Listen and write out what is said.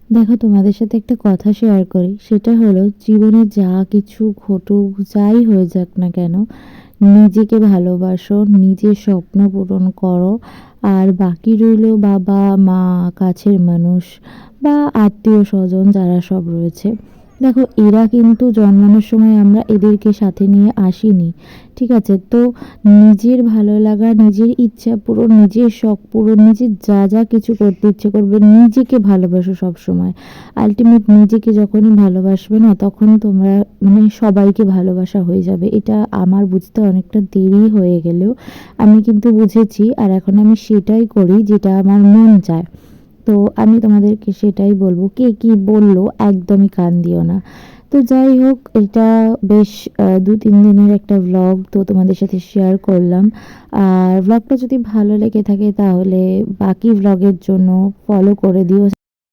দেখো, তোমাদের সাথে একটা কথা শেয়ার করি। সেটা হলো, জীবনে যা কিছু ঘটুক, যাই হয়ে যাক না কেন, নিজেকে ভালোবাসো, নিজের স্বপ্ন পূরণ করো। আর বাকি রইলো বাবা, মা, কাছের মানুষ বা আত্মীয় স্বজন যারা সব রয়েছে। দেখো, এরা কিন্তু জন্মানোর সময় আমরা এদেরকে সাথে নিয়ে আসিনি। ঠিক আছে? তো নিজের ভালো লাগা, নিজের ইচ্ছা পূরণ, নিজের শখ পূরণ, নিজের যা যা কিছু করতে ইচ্ছে করবে, নিজেকে ভালোবাসো সবসময়। আলটিমেট নিজেকে যখনই ভালোবাসবে না, তখন তোমরা মানে সবাইকে ভালোবাসা হয়ে যাবে। এটা আমার বুঝতে অনেকটা দেরি হয়ে গেলেও আমি কিন্তু বুঝেছি, আর এখন আমি সেটাই করি যেটা আমার মন চায়। তো আমি তোমাদেরকে সেটাই বলবো, কে কি বললো একদমই কান দিও না। তো যাই হোক, এটা বেশ ২-৩ দিনের একটা ভ্লগ তো তোমাদের সাথে শেয়ার করলাম। আর ভ্লগটা যদি ভালো লেগে থাকে তাহলে বাকি ভ্লগের জন্য ফলো করে দিও।